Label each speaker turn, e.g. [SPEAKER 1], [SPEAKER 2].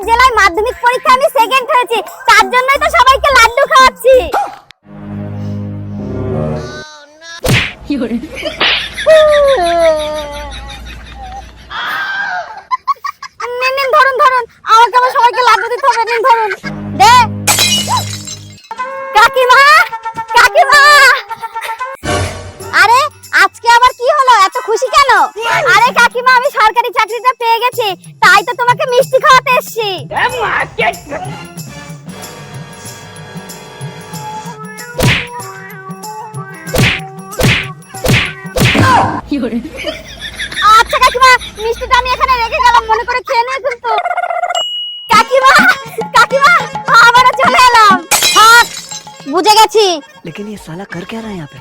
[SPEAKER 1] জেলায় মাধ্যমিক পরীক্ষা আমি সেকেন্ড হয়েছি, তার জন্যই তো সবাইকে লাড্ডু খাওয়াচ্ছি। নিন নিন, ধরুন ধরুন, আমাকে আবার সবাইকে লাড্ডু দিতে হবে। নিন ধরুন, দে। কাকিমা, কাকিমা, আরে আজকে আবার কি হলো, এত খুশি কেন? আরে কাকিমা, আমি সরকারি চাকরিটা পেয়ে গেছি, তাই তো তোমাকে মিষ্টি খাওয়াতে এসেছি। আচ্ছা কাকিমা, মিষ্টিটা আমি এখানে রেখে গেলাম, মনে করে খেয়ে নিও কিন্তু। কাকিমা, কাকিমা, আবারও চলে এলাম। বুঝে গেছি।
[SPEAKER 2] लेकिन ये साला कर क्या रहा है यहाँ पे?